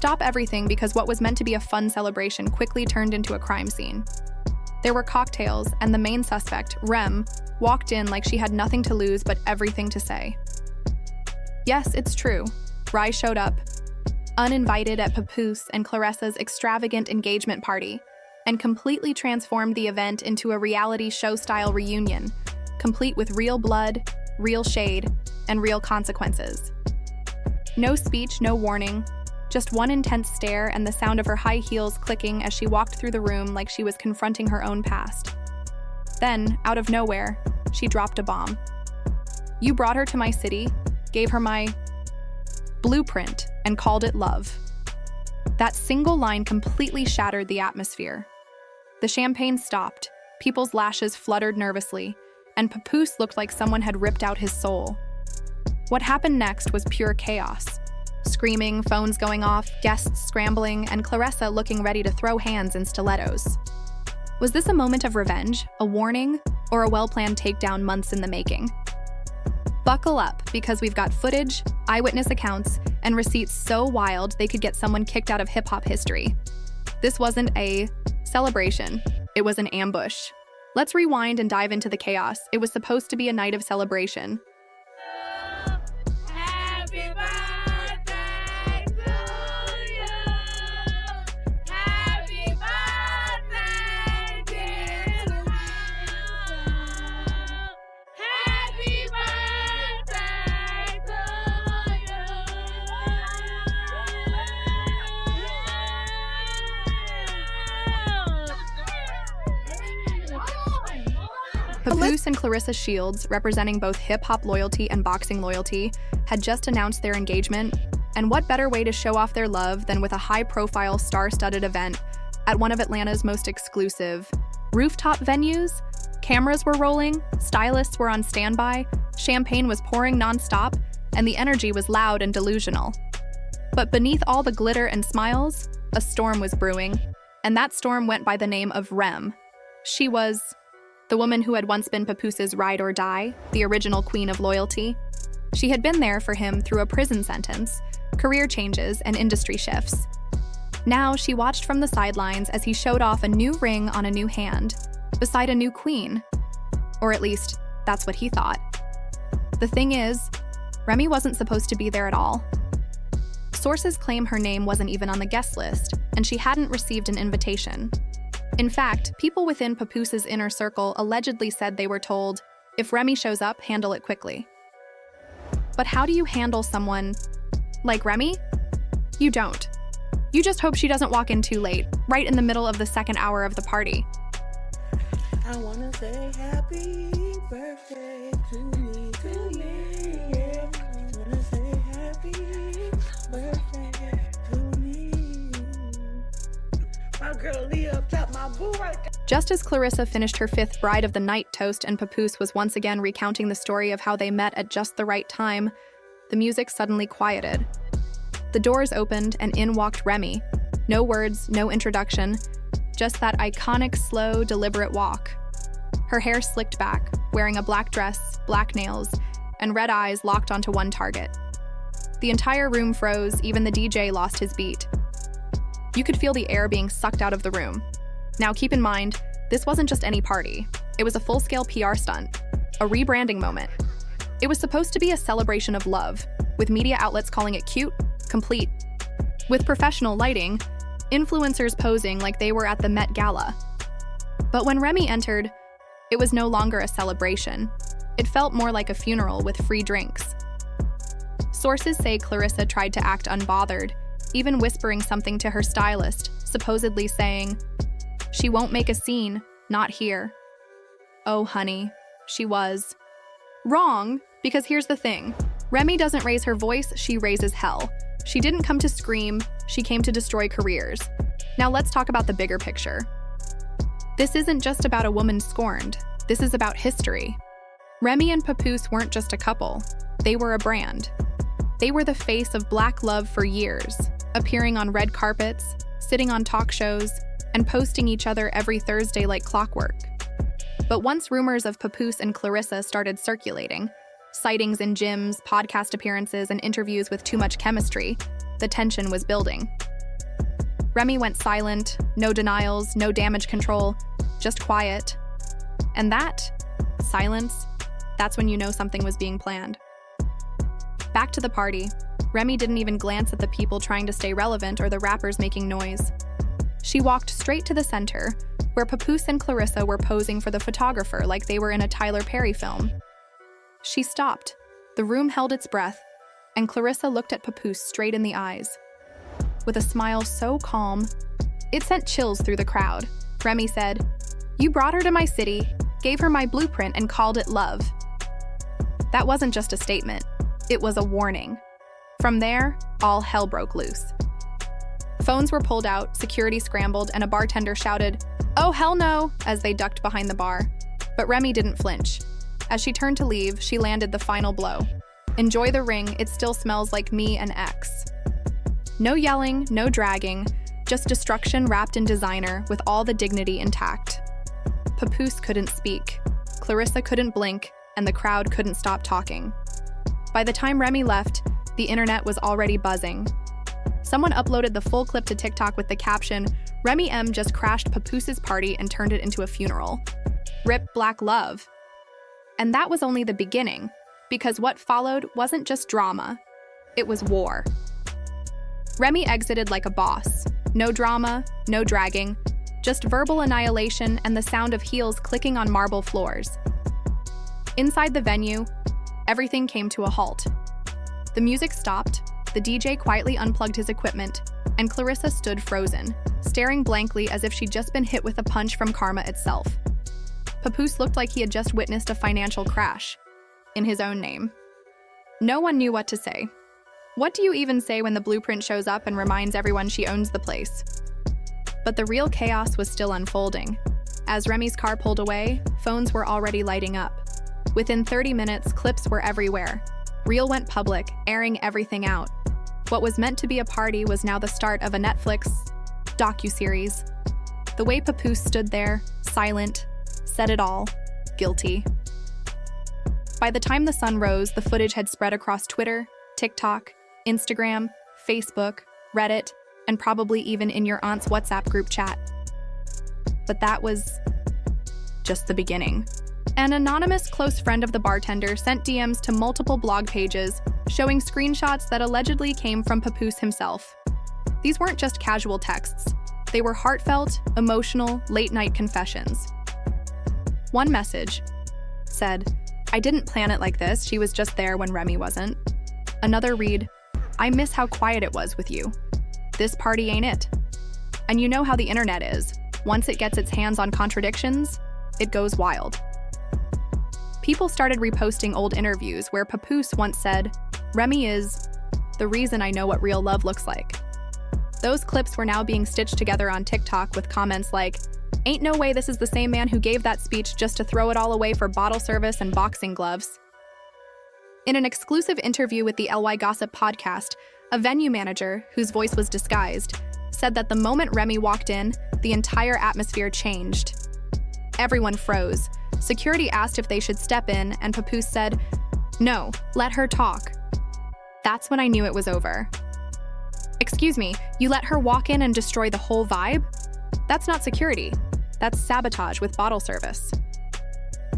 stop everything because what was meant to be a fun celebration quickly turned into a crime scene. There were cocktails, and the main suspect, Rem, walked in like she had nothing to lose but everything to say. Yes, it's true. Rye showed up, uninvited at Papoose and Claressa's extravagant engagement party, and completely transformed the event into a reality show-style reunion, complete with real blood, real shade, and real consequences. No speech, no warning, just one intense stare and the sound of her high heels clicking as she walked through the room like she was confronting her own past. Then, out of nowhere, she dropped a bomb. You brought her to my city, gave her my blueprint, and called it love. That single line completely shattered the atmosphere. The champagne stopped, people's lashes fluttered nervously, and Papoose looked like someone had ripped out his soul. What happened next was pure chaos. Screaming, phones going off, guests scrambling, and Claressa looking ready to throw hands in stilettos. Was this a moment of revenge, a warning, or a well-planned takedown months in the making? Buckle up, because we've got footage, eyewitness accounts, and receipts so wild they could get someone kicked out of hip-hop history. This wasn't a celebration, it was an ambush. Let's rewind and dive into the chaos. It was supposed to be a night of celebration. Happy birthday to you. Happy birthday, dear you. Happy birthday to Papoose and Claressa Shields, representing both hip-hop loyalty and boxing loyalty, had just announced their engagement, and what better way to show off their love than with a high-profile, star-studded event at one of Atlanta's most exclusive rooftop venues? Cameras were rolling, stylists were on standby, champagne was pouring non-stop, and the energy was loud and delusional. But beneath all the glitter and smiles, a storm was brewing, and that storm went by the name of Rem. She was the woman who had once been Papoose's ride or die, the original queen of loyalty. She had been there for him through a prison sentence, career changes, and industry shifts. Now she watched from the sidelines as he showed off a new ring on a new hand, beside a new queen. Or at least, that's what he thought. The thing is, Remy wasn't supposed to be there at all. Sources claim her name wasn't even on the guest list, and she hadn't received an invitation. In fact, people within Papoose's inner circle allegedly said they were told, if Remy shows up, handle it quickly. But how do you handle someone like Remy? You don't. You just hope she doesn't walk in too late, right in the middle of the second hour of the party. I wanna say happy birthday to me, yeah. I wanna say happy birthday to me. My girl Leah up top, my boo right there. Just as Claressa finished her fifth bride of the night toast and Papoose was once again recounting the story of how they met at just the right time, the music suddenly quieted. The doors opened and in walked Remy. No words, no introduction, just that iconic, slow, deliberate walk. Her hair slicked back, wearing a black dress, black nails, and red eyes locked onto one target. The entire room froze, even the DJ lost his beat. You could feel the air being sucked out of the room. Now keep in mind, this wasn't just any party. It was a full-scale PR stunt, a rebranding moment. It was supposed to be a celebration of love, with media outlets calling it cute, complete. With professional lighting, influencers posing like they were at the Met Gala. But when Remy entered, it was no longer a celebration. It felt more like a funeral with free drinks. Sources say Claressa tried to act unbothered, even whispering something to her stylist, supposedly saying, "She won't make a scene, not here." Oh, honey, she was. Wrong, because here's the thing. Remy doesn't raise her voice, she raises hell. She didn't come to scream, she came to destroy careers. Now let's talk about the bigger picture. This isn't just about a woman scorned, this is about history. Remy and Papoose weren't just a couple, they were a brand. They were the face of Black love for years, appearing on red carpets, sitting on talk shows, and posting each other every Thursday like clockwork. But once rumors of Papoose and Claressa started circulating, sightings in gyms, podcast appearances, and interviews with too much chemistry, the tension was building. Remy went silent, no denials, no damage control, just quiet. And that, silence, that's when you know something was being planned. Back to the party, Remy didn't even glance at the people trying to stay relevant or the rappers making noise. She walked straight to the center, where Papoose and Claressa were posing for the photographer like they were in a Tyler Perry film. She stopped. The room held its breath, and Claressa looked at Papoose straight in the eyes. With a smile so calm, it sent chills through the crowd. Remy said, "You brought her to my city, gave her my blueprint, and called it love." That wasn't just a statement, it was a warning. From there, all hell broke loose. Phones were pulled out, security scrambled, and a bartender shouted, "Oh, hell no," as they ducked behind the bar. But Remy didn't flinch. As she turned to leave, she landed the final blow. "Enjoy the ring, it still smells like me and X." No yelling, no dragging, just destruction wrapped in designer with all the dignity intact. Papoose couldn't speak, Claressa couldn't blink, and the crowd couldn't stop talking. By the time Remy left, the internet was already buzzing. Someone uploaded the full clip to TikTok with the caption, "Remy M just crashed Papoose's party and turned it into a funeral. Rip Black Love." And that was only the beginning, because what followed wasn't just drama, it was war. Remy exited like a boss. No drama, no dragging, just verbal annihilation and the sound of heels clicking on marble floors. Inside the venue, everything came to a halt. The music stopped, the DJ quietly unplugged his equipment, and Claressa stood frozen, staring blankly as if she'd just been hit with a punch from karma itself. Papoose looked like he had just witnessed a financial crash, in his own name. No one knew what to say. What do you even say when the blueprint shows up and reminds everyone she owns the place? But the real chaos was still unfolding. As Remy's car pulled away, phones were already lighting up. Within 30 minutes, clips were everywhere. Reel went public, airing everything out. What was meant to be a party was now the start of a Netflix docuseries. The way Papoose stood there, silent, said it all, guilty. By the time the sun rose, the footage had spread across Twitter, TikTok, Instagram, Facebook, Reddit, and probably even in your aunt's WhatsApp group chat. But that was just the beginning. An anonymous close friend of the bartender sent DMs to multiple blog pages, showing screenshots that allegedly came from Papoose himself. These weren't just casual texts. They were heartfelt, emotional, late-night confessions. One message said, "I didn't plan it like this, she was just there when Remy wasn't." Another read, "I miss how quiet it was with you. This party ain't it." And you know how the internet is. Once it gets its hands on contradictions, it goes wild. People started reposting old interviews where Papoose once said, "Remy is the reason I know what real love looks like." Those clips were now being stitched together on TikTok with comments like, "Ain't no way this is the same man who gave that speech just to throw it all away for bottle service and boxing gloves." In an exclusive interview with the LY Gossip podcast, a venue manager, whose voice was disguised, said that the moment Remy walked in, the entire atmosphere changed. Everyone froze. Security asked if they should step in, and Papoose said, "No, let her talk." That's when I knew it was over. "Excuse me, you let her walk in and destroy the whole vibe? That's not security. That's sabotage with bottle service."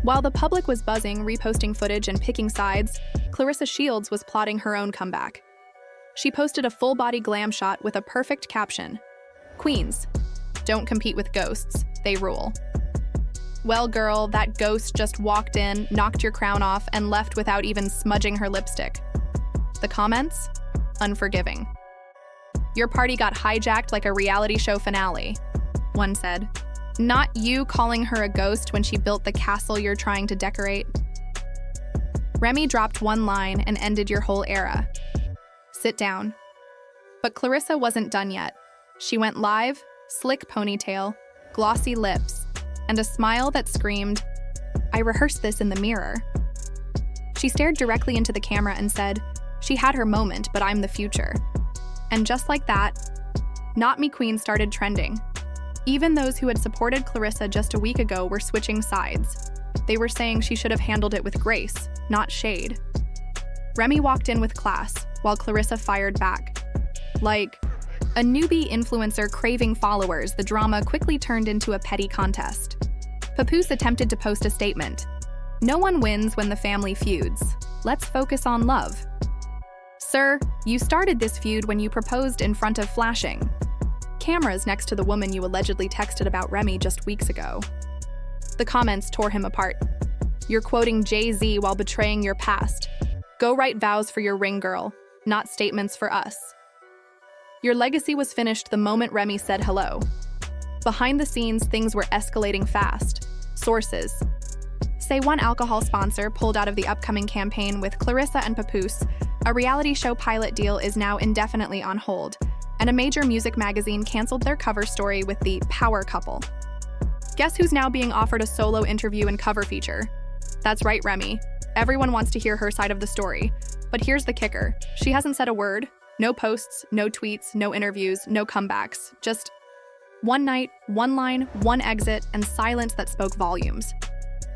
While the public was buzzing, reposting footage, and picking sides, Claressa Shields was plotting her own comeback. She posted a full-body glam shot with a perfect caption, "Queens, don't compete with ghosts, they rule." Well, girl, that ghost just walked in, knocked your crown off, and left without even smudging her lipstick. The comments? Unforgiving. "Your party got hijacked like a reality show finale," one said. "Not you calling her a ghost when she built the castle you're trying to decorate." Remy dropped one line and ended your whole era. "Sit down." But Claressa wasn't done yet. She went live, slick ponytail, glossy lips, and a smile that screamed, "I rehearsed this in the mirror." She stared directly into the camera and said, "She had her moment, but I'm the future." And just like that, Not Me Queen started trending. Even those who had supported Claressa just a week ago were switching sides. They were saying she should have handled it with grace, not shade. Remy walked in with class, while Claressa fired back. Like, A newbie influencer craving followers, the drama quickly turned into a petty contest. Papoose attempted to post a statement. "No one wins when the family feuds. Let's focus on love." Sir, you started this feud when you proposed in front of flashing cameras next to the woman you allegedly texted about Remy just weeks ago. The comments tore him apart. "You're quoting Jay-Z while betraying your past. Go write vows for your ring girl, not statements for us. Your legacy was finished the moment Remy said hello." Behind the scenes, things were escalating fast. Sources say one alcohol sponsor pulled out of the upcoming campaign with Claressa and Papoose. A reality show pilot deal is now indefinitely on hold, and a major music magazine canceled their cover story with the power couple. Guess who's now being offered a solo interview and cover feature? That's right, Remy. Everyone wants to hear her side of the story. But here's the kicker. She hasn't said a word. No posts, no tweets, no interviews, no comebacks. Just one night, one line, one exit, and silence that spoke volumes.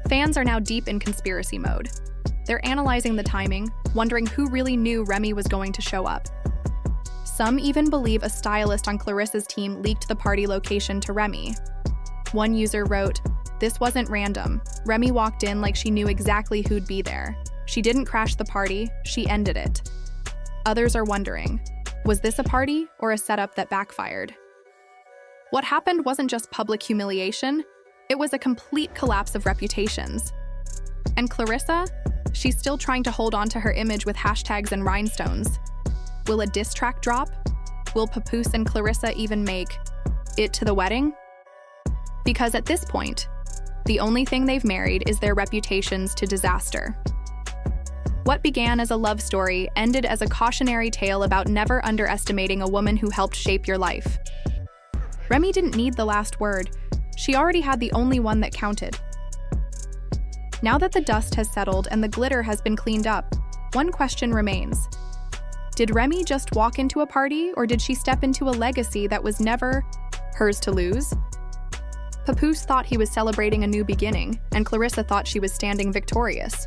Fans are now deep in conspiracy mode. They're analyzing the timing, wondering who really knew Remy was going to show up. Some even believe a stylist on Claressa's team leaked the party location to Remy. One user wrote, "This wasn't random. Remy walked in like she knew exactly who'd be there. She didn't crash the party, she ended it." Others are wondering, was this a party or a setup that backfired? What happened wasn't just public humiliation, it was a complete collapse of reputations. And Claressa? She's still trying to hold on to her image with hashtags and rhinestones. Will a diss track drop? Will Papoose and Claressa even make it to the wedding? Because at this point, the only thing they've married is their reputations to disaster. What began as a love story ended as a cautionary tale about never underestimating a woman who helped shape your life. Remy didn't need the last word. She already had the only one that counted. Now that the dust has settled and the glitter has been cleaned up, one question remains. Did Remy just walk into a party, or did she step into a legacy that was never hers to lose? Papoose thought he was celebrating a new beginning, and Claressa thought she was standing victorious.